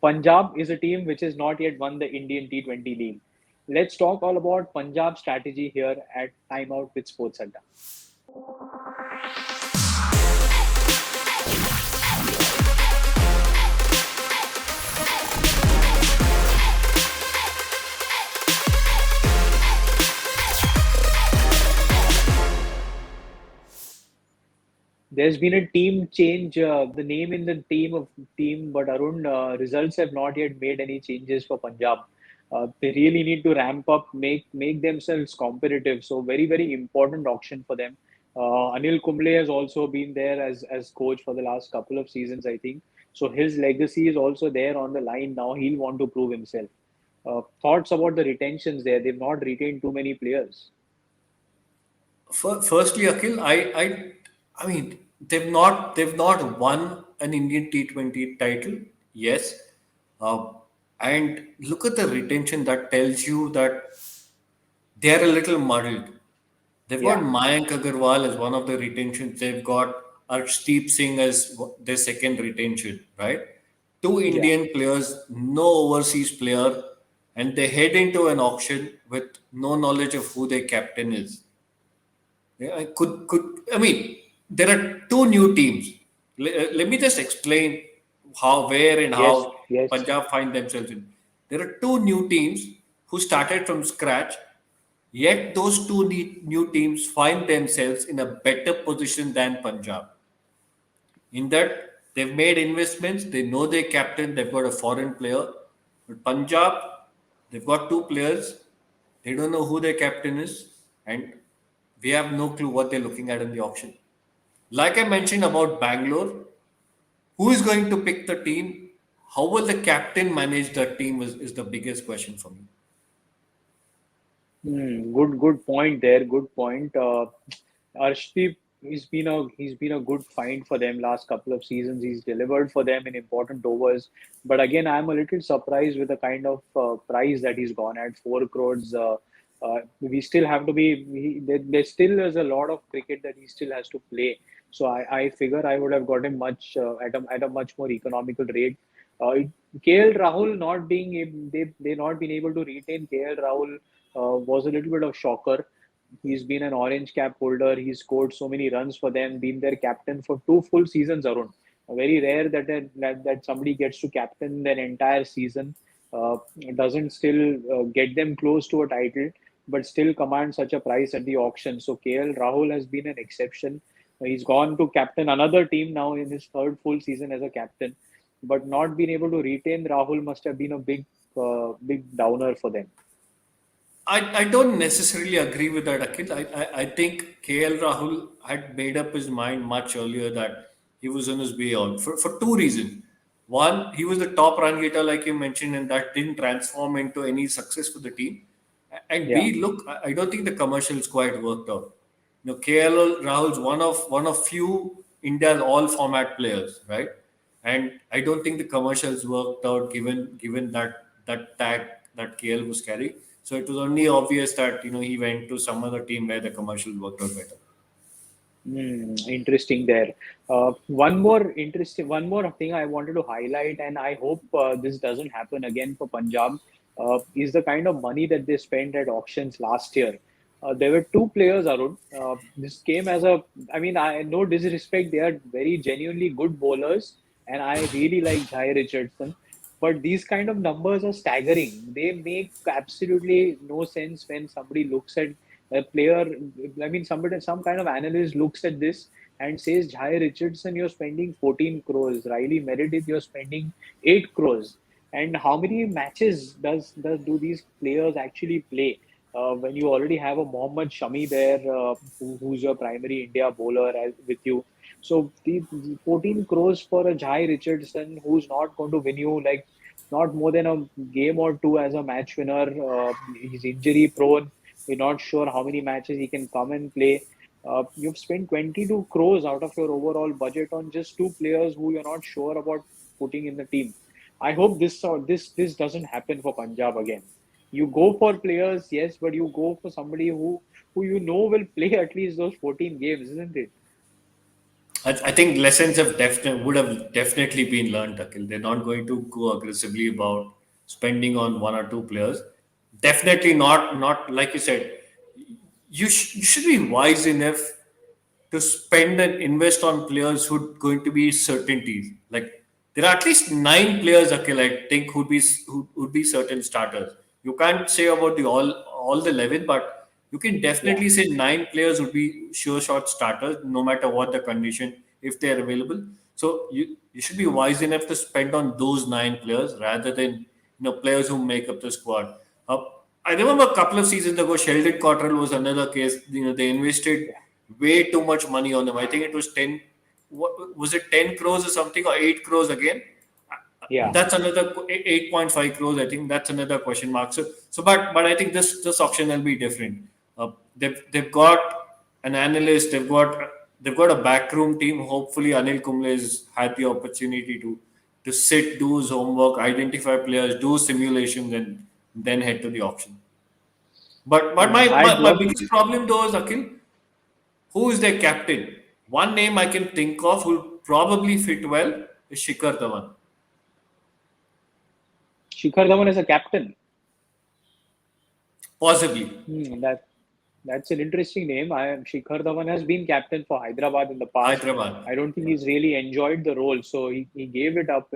Punjab is a team which has not yet won the Indian T20 league. Let's talk all about Punjab strategy here at Timeout with SportsAdda. There's been a team change, the name in the team, but Arun, results have not yet made any changes for Punjab. They really need to ramp up, make themselves competitive. So very important auction for them. Anil Kumble has also been there as coach for the last couple of seasons, I think. So his legacy is also there on the line now. He'll want to prove himself. Thoughts about the retentions there? They've not retained too many players. Firstly, Akhil, I mean, they've not won an Indian T20 title. Yes, uh, and look at the retention. That tells you that they're a little muddled. They've got Yeah, Mayank Agarwal as one of the retentions. They've got Arshdeep Singh as their second retention, right? Two yeah. Indian players, no overseas player, and they head into an auction with no knowledge of who their captain is. Yeah, I mean, there are two new teams. Let me just explain where and Yes, how yes. Punjab find themselves in. There are two new teams who started from scratch, yet those two new teams find themselves in a better position than Punjab. In that they've made investments, they know their captain, they've got a foreign player. But Punjab, they've got two players, they don't know who their captain is, and we have no clue what they're looking at in the auction. Like I mentioned about Bangalore, who is going to pick the team? How will the captain manage the team is the biggest question for me. Good point there. Good point. Arshdeep, he's been a good find for them last couple of seasons. He's delivered for them in important overs. But again, I'm a little surprised with the kind of price that he's gone at 4 crores. We still have to be. There still is a lot of cricket that he still has to play. So I figure I would have got him much at a much more economical rate. Uh, KL Rahul not being they not been able to retain KL Rahul was a little bit of shocker. He's been an orange cap holder. He scored so many runs for them, been their captain for 2 full seasons, Arun. Very rare that somebody gets to captain their entire season. Doesn't still get them close to a title, but still commands such a price at the auction. So KL Rahul has been an exception. He's gone to captain another team now in his third full season as a captain, but not being able to retain Rahul must have been a big downer for them. I don't necessarily agree with that, Akhil. I think KL Rahul had made up his mind much earlier that he was on his way out for two reasons. One, he was the top run getter, like you mentioned, and that didn't transform into any success for the team. And Yeah. B, look, I don't think the commercials quite worked out. KL Rahul's one of few India's all format players, right? And I don't think the commercials worked out given that tag that KL was carrying. So it was only obvious that he went to some other team where the commercials worked out better. Interesting there. One more thing I wanted to highlight, and I hope this doesn't happen again for Punjab, is the kind of money that they spent at auctions last year. There were two players, Arun. This came as a, I mean, I no disrespect, they are very genuinely good bowlers, and I really like Jai Richardson. But these kind of numbers are staggering. They make absolutely no sense when somebody looks at a player. I mean, some kind of analyst looks at this and says, Jai Richardson, you're spending 14 crores. Riley Meredith, you're spending 8 crores. And how many matches does do these players actually play? When you already have a Mohammad Shami there, who's your primary India bowler with you. So the 14 crores for a Jai Richardson who's not going to win you like not more than a game or two as a match winner. He's injury prone. You're not sure how many matches he can come and play. You've spent 22 crores out of your overall budget on just two players who you're not sure about putting in the team. I hope this doesn't happen for Punjab again. You go for players, yes, but you go for somebody who you know will play at least those 14 games, isn't it? I think lessons have would have definitely been learned, Akhil. They're not going to go aggressively about spending on one or two players. Definitely not like you said. You should be wise enough to spend and invest on players who are going to be certainties. Like there are at least 9 players, Akhil, I think who would be certain starters. You can't say about the all the 11, but you can Yeah, definitely say 9 players would be sure shot starters, no matter what the condition, if they are available. So you should be wise enough to spend on those 9 players rather than players who make up the squad. Uh, I remember a couple of seasons ago, Sheldon Cottrell was another case. They invested yeah, way too much money on them. I think it was 10, what was it, 10 crores or something, or 8 crores again? yeah. That's another 8.5 crores. I think that's another question mark. But I think this auction will be different. They've got an analyst. They've got a backroom team. Hopefully, Anil Kumble has had the opportunity to sit, do his homework, identify players, do simulations, and then head to the auction. But my, I'd my, my love biggest problem though is, Akhil, who is their captain? One name I can think of who probably fit well is Shikhar Dhawan. Shikhar Dhawan as a captain. Possibly. That's an interesting name. Shikhar Dhawan has been captain for Hyderabad in the past. Hyderabad. I don't think he's really enjoyed the role, so he gave it up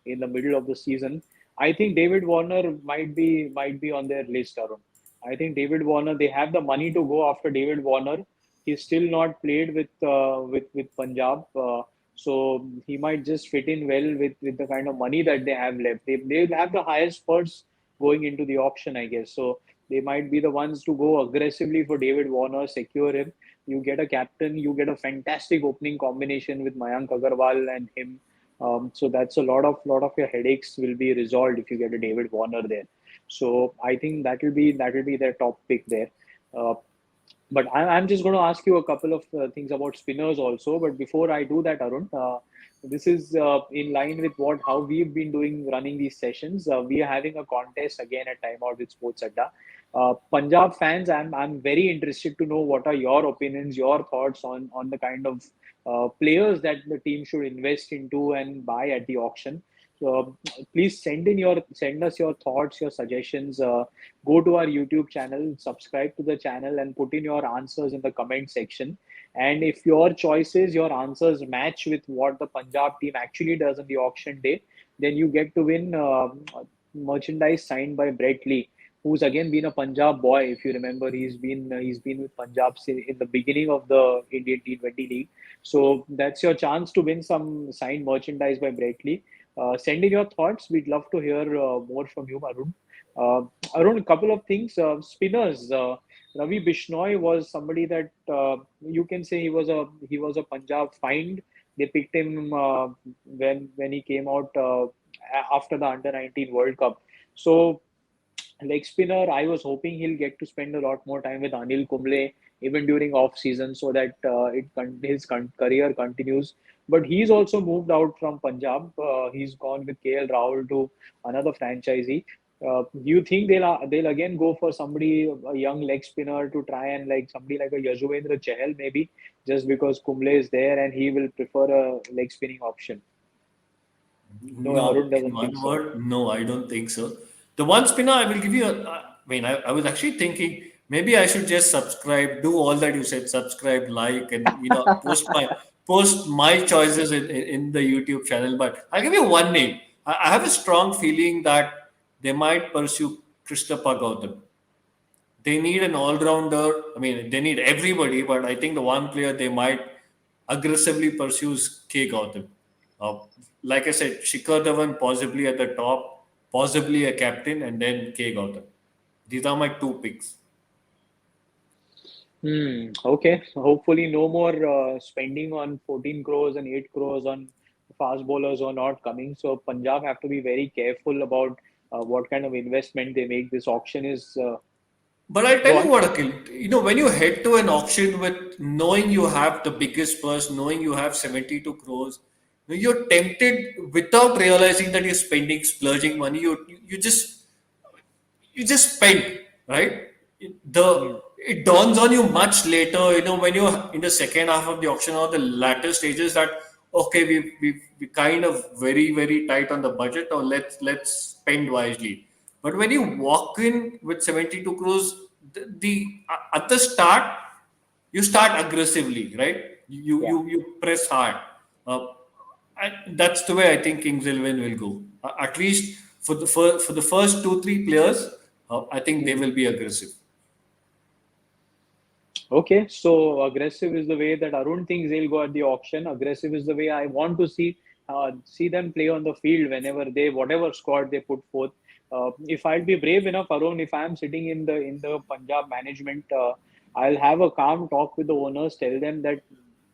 in the middle of the season. I think David Warner might be on their list, Arun. I think David Warner. They have the money to go after David Warner. He's still not played with Punjab, so he might just fit in well with the kind of money that they have left. They'll have the highest purse going into the auction, I guess. So they might be the ones to go aggressively for David Warner, secure him. You get a captain, you get a fantastic opening combination with Mayank Agarwal and him. So that's a lot of your headaches will be resolved if you get a David Warner there. So I think that will be their top pick there. Uh, but I'm just going to ask you a couple of things about spinners also. But before I do that, Arun, this is in line with what how we've been doing running these sessions. We are having a contest again at Timeout with SportsAdda. Punjab fans, I'm very interested to know what are your opinions, your thoughts on the kind of players that the team should invest into and buy at the auction. So please send us your thoughts, your suggestions. Go to our YouTube channel, subscribe to the channel, and put in your answers in the comment section. And if your choices, your answers match with what the Punjab team actually does on the auction day, then you get to win merchandise signed by Brett Lee, who's again been a Punjab boy. If you remember, he's been with Punjab in the beginning of the Indian T20 league. So that's your chance to win some signed merchandise by Brett Lee. Send in your thoughts. We'd love to hear more from you, Arun. Arun, a couple of things. Spinners. Ravi Bishnoi was somebody that you can say he was a Punjab find. They picked him when he came out after the Under 19 World Cup. So leg spinner, I was hoping he'll get to spend a lot more time with Anil Kumble even during off season so that his career continues. But he's also moved out from Punjab. He's gone with KL Rahul to another franchisee. Do you think they'll again go for somebody, a young leg spinner, to try and like somebody like a Yajuvendra Chahal maybe, just because Kumble is there and he will prefer a leg spinning option? No, No, Arun in doesn't think one so. word, no, I don't think so. The one spinner I will give you, I was actually thinking maybe I should just subscribe, do all that you said, subscribe, like, and post my choices in the YouTube channel. But I'll give you one name. I have a strong feeling that they might pursue Christopher Gautam. They need an all-rounder. I mean, they need everybody, but I think the one player they might aggressively pursue is K. Gautam. Uh, like I said, Shikhar Dhawan possibly at the top, possibly a captain, and then K. Gautam. These are my two picks. Okay. Hopefully, no more spending on 14 crores and 8 crores on fast bowlers are not coming. So Punjab have to be very careful about what kind of investment they make. This auction is But I tell go you on. what, Akhil, when you head to an auction with knowing you have the biggest purse, knowing you have 72 crores, you're tempted without realizing that you're spending, splurging money. You just spend, right? The Hmm. it dawns on you much later, when you're in the second half of the auction or the latter stages that okay, we kind of very very tight on the budget, or let's spend wisely. But when you walk in with 72 crores, at the start you start aggressively, right? Yeah. You press hard. Uh, and that's the way I think Kings 11 will go. At least for the first 2 3 players, I think they will be aggressive. Okay, so aggressive is the way that Arun thinks they'll go at the auction. Aggressive is the way I want to see them play on the field whenever they whatever squad they put forth. If I'll be brave enough, Arun, if I'm sitting in the Punjab management, I'll have a calm talk with the owners. Tell them that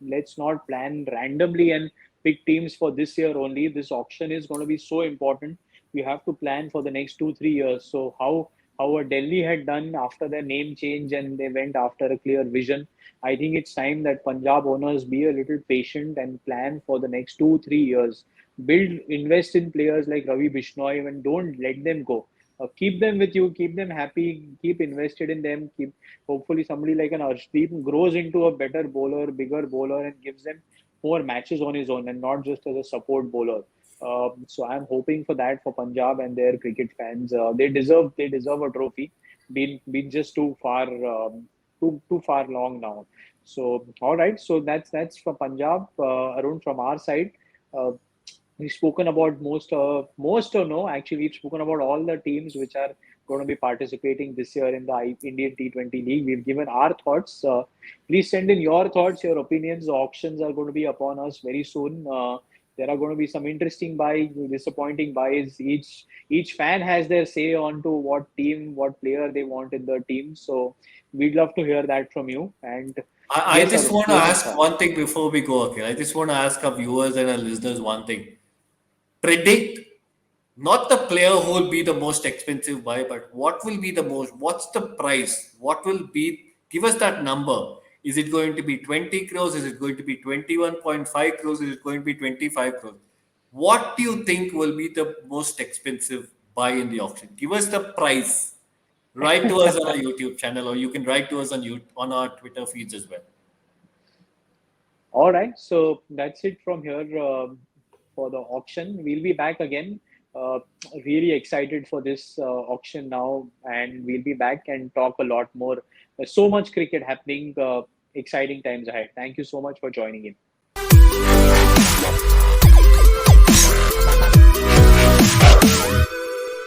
let's not plan randomly and pick teams for this year only. This auction is going to be so important. We have to plan for the next 2 3 years. So how a Delhi had done after their name change and they went after a clear vision. I think it's time that Punjab owners be a little patient and plan for the next 2 3 years. Invest in players like Ravi Bishnoi and don't let them go. Keep them with you, keep them happy, keep invested in them. Keep hopefully somebody like an Arshdeep grows into a better bowler, bigger bowler, and gives them more matches on his own and not just as a support bowler. So I'm hoping for that for Punjab and their cricket fans. They deserve a trophy. Been just too far long now. So all right. So that's for Punjab. Arun, from our side. Uh, we've spoken about most or no, actually, we've spoken about all the teams which are going to be participating this year in the Indian T20 League. We've given our thoughts. Please send in your thoughts, your opinions. The auctions are going to be upon us very soon. There are going to be some interesting buys, disappointing buys. Each fan has their say on to what team, what player they want in the team. So we'd love to hear that from you. And I yes, just Arun, want to closing ask thoughts. one thing before we go, okay? I just want to ask our viewers and our listeners one thing. Predict not the player who will be the most expensive buy, but what's the price? What will be, give us that number. Is it going to be 20 crores? Is it going to be 21.5 crores? Is it going to be 25 crores? What do you think will be the most expensive buy in the auction? Give us the price. Write to us on our YouTube channel, or you can write to us on our Twitter feeds as well. All right, so that's it from here for the auction. We'll be back again. Uh, really excited for this auction now, and we'll be back and talk a lot more. There's so much cricket happening, exciting times ahead. Thank you so much for joining in.